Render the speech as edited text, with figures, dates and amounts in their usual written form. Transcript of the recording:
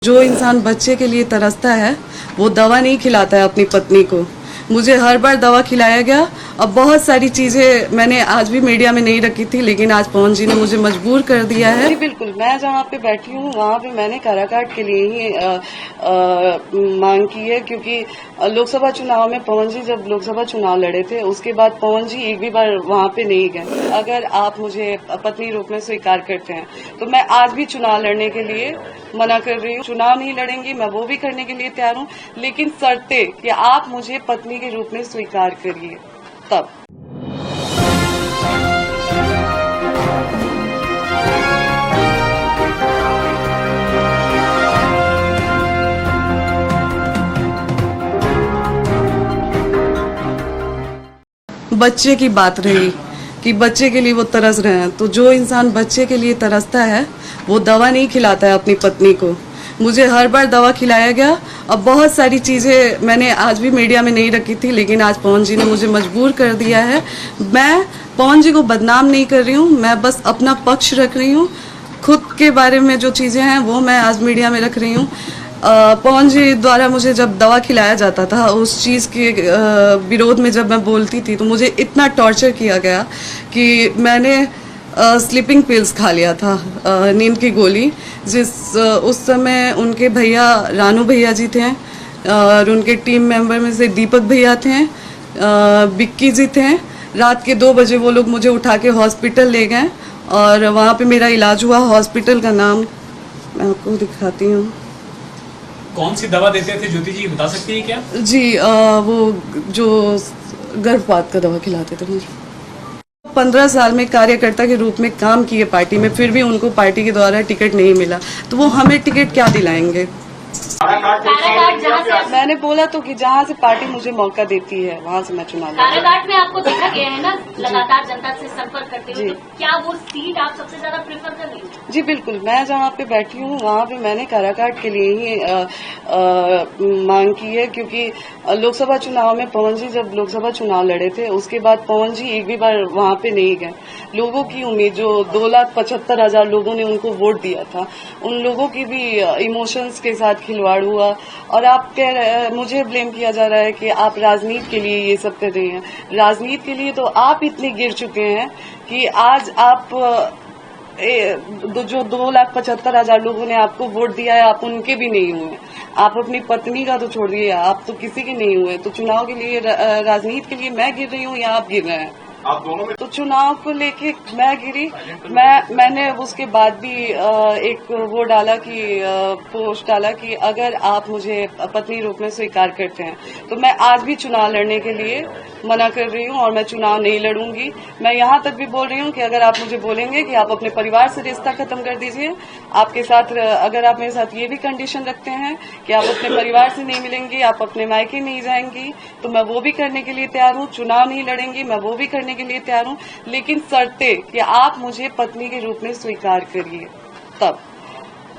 जो इंसान बच्चे के लिए तरसता है वो दवा नहीं खिलाता है अपनी पत्नी को। मुझे हर बार दवा खिलाया गया। अब बहुत सारी चीजें मैंने आज भी मीडिया में नहीं रखी थी, लेकिन आज पवन जी ने मुझे मजबूर कर दिया है। जी बिल्कुल, मैं जहाँ पे बैठी हूँ वहाँ पे मैंने काराकाट के लिए ही मांग की है, क्योंकि लोकसभा चुनाव में पवन जी जब लोकसभा चुनाव लड़े थे उसके बाद पवन जी एक भी बार वहाँ पे नहीं गए। अगर आप मुझे पत्नी रूप में स्वीकार करते हैं तो मैं आज भी चुनाव लड़ने के लिए मना कर रही हूँ। चुनाव नहीं लड़ेंगी, मैं वो भी करने के लिए तैयार हूँ, लेकिन शर्ते कि आप मुझे पत्नी के रूप में स्वीकार करिए तब। बच्चे की बात रही कि बच्चे के लिए वो तरस रहे हैं, तो जो इंसान बच्चे के लिए तरसता है वो दवा नहीं खिलाता है अपनी पत्नी को। मुझे हर बार दवा खिलाया गया। अब बहुत सारी चीजें मैंने आज भी मीडिया में नहीं रखी थी, लेकिन आज पवन जी ने मुझे मजबूर कर दिया है। मैं पवन जी को बदनाम नहीं कर रही हूँ, मैं बस अपना पक्ष रख रही हूँ। खुद के बारे में जो चीजें हैं वो मैं आज मीडिया में रख रही हूँ। पवन जी द्वारा मुझे जब दवा खिलाया जाता था, उस चीज़ के विरोध में जब मैं बोलती थी तो मुझे इतना टॉर्चर किया गया कि मैंने स्लीपिंग पिल्स खा लिया था, नींद की गोली। उस समय उनके भैया रानू भैया जी थे और उनके टीम मेंबर में से दीपक भैया थे, बिक्की जी थे। रात के 2 बजे वो लोग मुझे उठा के हॉस्पिटल ले गए और वहाँ पे मेरा इलाज हुआ। हॉस्पिटल का नाम मैं आपको दिखाती हूँ। कौन सी दवा देते थे ज्योति जी, बता सकती है क्या? जी वो जो गर्भपात का दवा खिलाते थे मुझे। 15 साल में कार्यकर्ता के रूप में काम किए पार्टी में, फिर भी उनको पार्टी के द्वारा टिकट नहीं मिला, तो वो हमें टिकट क्या दिलाएंगे? मैंने बोला तो कि जहाँ से पार्टी मुझे मौका देती है वहाँ से मैं चुनाव काराकाट में आपको देखा गया है ना, लगातार जनता से संपर्क करते हुए, तो क्या वो सीट आप सबसे ज्यादा प्रेफर कर रही हैं? जी बिल्कुल, मैं जहाँ पे बैठी हूँ वहाँ पे मैंने काराकाट के लिए ही मांग की है, क्योंकि लोकसभा चुनाव में पवन जी जब लोकसभा चुनाव लड़े थे उसके बाद पवन जी एक भी बार वहाँ पे नहीं गए। लोगों की उम्मीद, जो 2,75,000 लोगों ने उनको वोट दिया था, उन लोगों की भी इमोशंस के साथ खिलवाड़ हुआ। और आप मुझे ब्लेम किया जा रहा है कि आप राजनीति के लिए ये सब कर रही हैं। राजनीति के लिए तो आप इतने गिर चुके हैं कि आज आप जो 2,75,000 लोगों ने आपको वोट दिया है, आप उनके भी नहीं हुए। आप अपनी पत्नी का तो छोड़ दिए, आप तो किसी के नहीं हुए। तो चुनाव के लिए, राजनीति के लिए मैं गिर रही हूँ या आप गिर रहे हैं? आप दोनों में? तो चुनाव को लेके मैं गिरी। मैंने उसके बाद भी एक वो डाला कि पोस्ट डाला कि अगर आप मुझे पत्नी रूप में स्वीकार करते हैं तो मैं आज भी चुनाव लड़ने के लिए मना कर रही हूँ और मैं चुनाव नहीं लड़ूंगी। मैं यहाँ तक भी बोल रही हूँ कि अगर आप मुझे बोलेंगे कि आप अपने परिवार से रिश्ता खत्म कर दीजिए, आपके साथ अगर आप मेरे साथ ये भी कंडीशन रखते हैं कि आप अपने परिवार से नहीं मिलेंगी, आप अपने मायके नहीं जाएंगी, तो मैं वो भी करने के लिए तैयार हूँ। चुनाव नहीं लड़ेंगी, मैं वो भी करने के लिए तैयार हूँ, लेकिन शर्ते कि आप मुझे पत्नी के रूप में स्वीकार करिए तब।